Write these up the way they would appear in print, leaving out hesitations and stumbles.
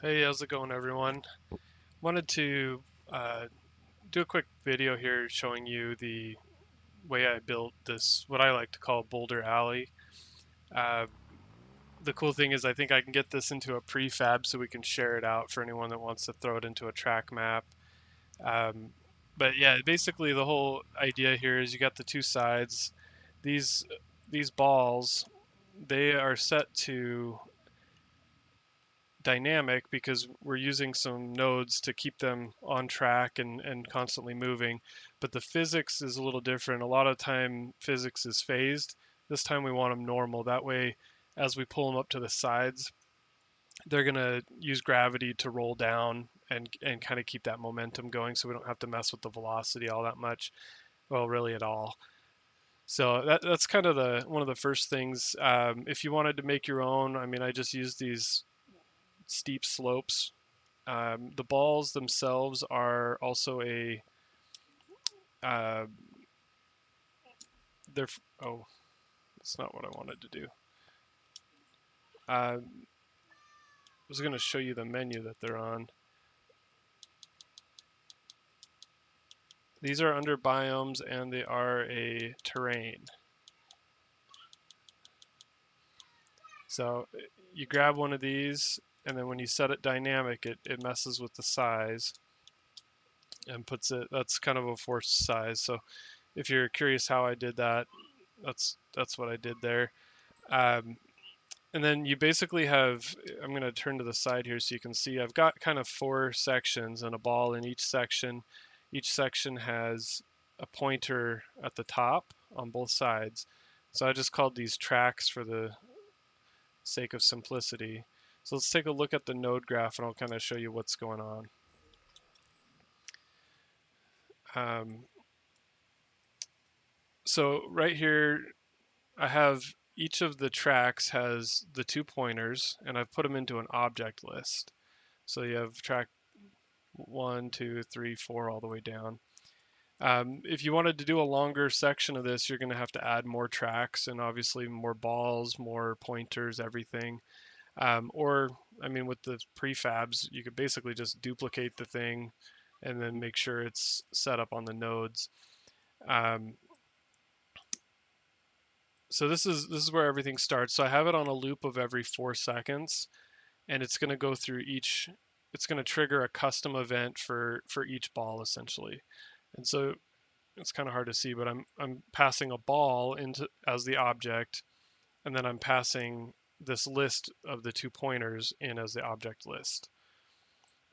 Hey, how's it going, everyone? Wanted to uh, do a quick video here showing you the way I built this, what I like to call Boulder Alley. Uh, the cool thing is I think I can get this into a prefab so we can share it out for anyone that wants to throw it into a track map. Um, but yeah, basically the whole idea here is you got the two sides. These these balls, they are set to dynamic because we're using some nodes to keep them on track and constantly moving. But the physics is a little different. A lot of time physics is phased. This time we want them normal. That way, as we pull them up to the sides, they're going to use gravity to roll down and kind of keep that momentum going so we don't have to mess with the velocity all that much. Well, really at all. So that's kind of the one of the first things. If you wanted to make your own, I mean, I just use these steep slopes. The balls themselves are also a uh, they're oh, that's not what I wanted to do. I was going to show you the menu that they're on. These are under biomes and they are a terrain. So you grab one of these and then when you set it dynamic, it messes with the size and puts it, that's kind of a forced size. So if you're curious how I did that, that's what I did there. Um, and then you basically have, I'm going to turn to the side here so you can see, I've got kind of four sections and a ball in each section. Each section has a pointer at the top on both sides. So I just called these tracks for the sake of simplicity. So let's take a look at the node graph and I'll kind of show you what's going on. Um, so right here, I have each of the tracks has the two pointers and I've put them into an object list. So you have track 1, 2, 3, 4, all the way down. If you wanted to do a longer section of this, you're going to have to add more tracks and obviously more balls, more pointers, everything. Or, I mean, with the prefabs, you could basically just duplicate the thing and then make sure it's set up on the nodes. Um, so this is where everything starts. So I have it on a loop of every 4 seconds, and it's going to go through each. It's going to trigger a custom event for each ball essentially. And so it's kind of hard to see, but I'm passing a ball into as the object, and then I'm passing this list of the two pointers in as the object list.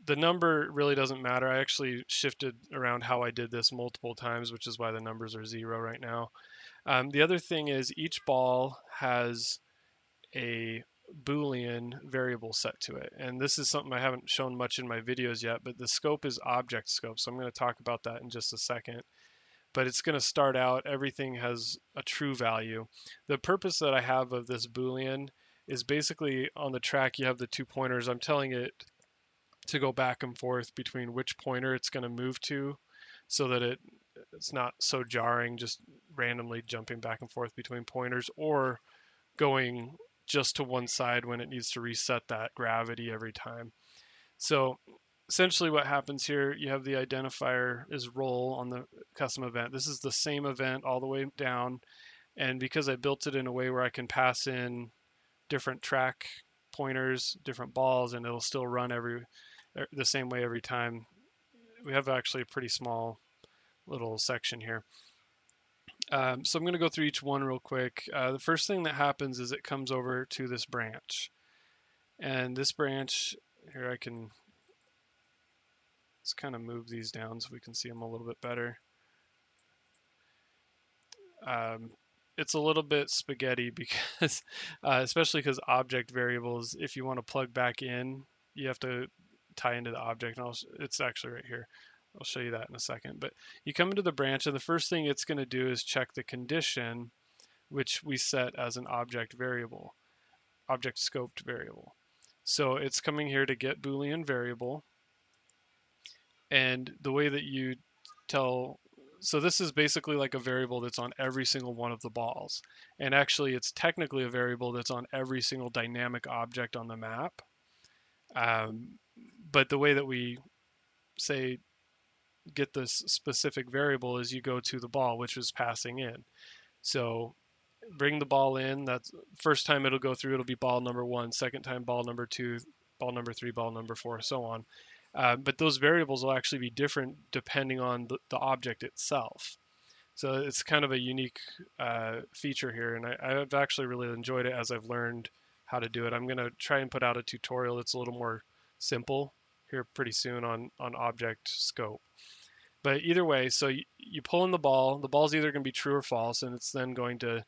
The number really doesn't matter. I actually shifted around how I did this multiple times, which is why the numbers are 0 right now. The other thing is each ball has a Boolean variable set to it. And this is something I haven't shown much in my videos yet, but the scope is object scope. So I'm going to talk about that in just a second. But it's going to start out, everything has a true value. The purpose that I have of this Boolean is basically on the track, you have the two pointers. I'm telling it to go back and forth between which pointer it's going to move to so that it's not so jarring just randomly jumping back and forth between pointers or going just to one side when it needs to reset that gravity every time. So essentially what happens here, you have the identifier is roll on the custom event. This is the same event all the way down. And because I built it in a way where I can pass in different track pointers, different balls, and it'll still run the same way every time. We have actually a pretty small little section here. So I'm going to go through each one real quick. The first thing that happens is it comes over to this branch. And this branch, here I can just kind of move these down so we can see them a little bit better. Um, it's a little bit spaghetti because, especially because object variables, if you want to plug back in, you have to tie into the object. And it's actually right here. I'll show you that in a second. But you come into the branch, and the first thing it's going to do is check the condition, which we set as an object variable, object scoped variable. So it's coming here to get Boolean variable. And the way that you tell, so this is basically like a variable that's on every single one of the balls. And actually, it's technically a variable that's on every single dynamic object on the map. Um, but the way that we say get this specific variable is you go to the ball, which is passing in. So bring the ball in. That's first time it'll go through. It'll be ball number one. Second time, ball number two. Ball number three. Ball number four. So on. But those variables will actually be different depending on the object itself. So it's kind of a unique feature here, and I've actually really enjoyed it as I've learned how to do it. I'm going to try and put out a tutorial that's a little more simple here pretty soon on object scope. But either way, so you pull in the ball's either going to be true or false, and it's then going to,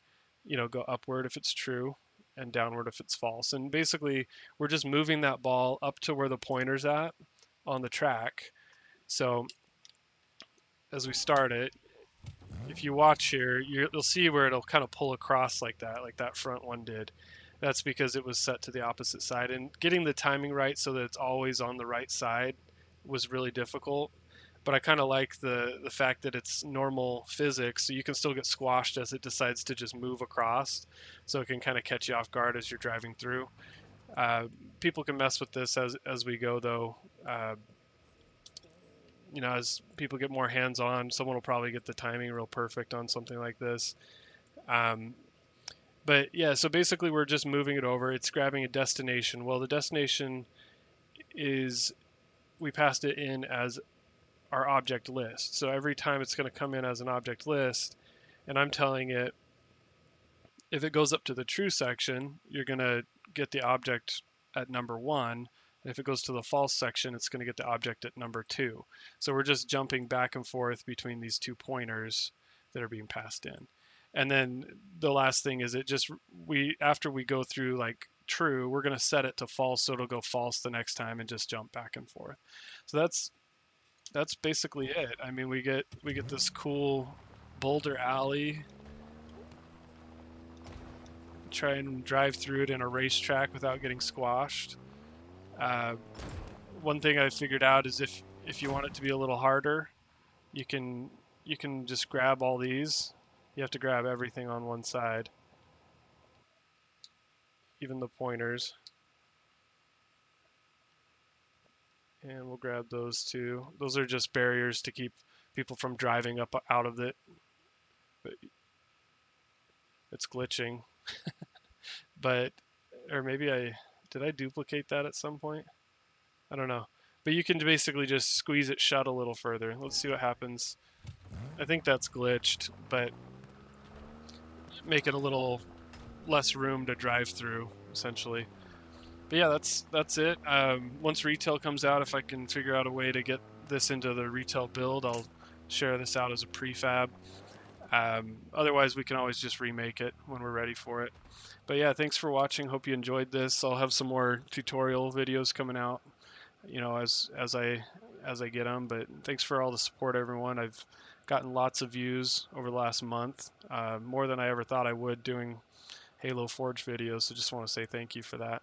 go upward if it's true and downward if it's false. And basically, we're just moving that ball up to where the pointer's at on the track. So as we start it, if you watch here, you'll see where it'll kind of pull across like that front one did. That's because it was set to the opposite side. And getting the timing right so that it's always on the right side was really difficult. But I kind of like the fact that it's normal physics, so you can still get squashed as it decides to just move across. So it can kind of catch you off guard as you're driving through. Uh, People can mess with this as we go, though. As people get more hands on, someone will probably get the timing real perfect on something like this. Um, but yeah, so basically we're just moving it over. It's grabbing a destination. Well, the destination is we passed it in as our object list. So every time it's going to come in as an object list, and I'm telling it if it goes up to the true section, you're going to get the object at number one. And if it goes to the false section, it's going to get the object at number two. So we're just jumping back and forth between these two pointers that are being passed in. And then the last thing is after we go through like true, we're going to set it to false, so it'll go false the next time and just jump back and forth. So that's basically it. I mean, we get this cool Boulder alley. Try and drive through it in a racetrack without getting squashed. Uh, One thing I figured out is if you want it to be a little harder, you can you can just grab all these. You have to grab everything on one side, even the pointers. And we'll grab those too. Those are just barriers to keep people from driving up out of it. But it's glitching. But or maybe I duplicate that at some point? I don't know. But you can basically just squeeze it shut a little further. Let's see what happens. I think that's glitched, but make it a little less room to drive through, essentially. But yeah, that's it. Once retail comes out, if I can figure out a way to get this into the retail build, I'll share this out as a prefab. Otherwise, we can always just remake it when we're ready for it. But yeah, thanks for watching. Hope you enjoyed this. I'll have some more tutorial videos coming out, as I get them. But thanks for all the support, everyone. I've gotten lots of views over the last month, more than I ever thought I would doing Halo Forge videos. So just want to say thank you for that.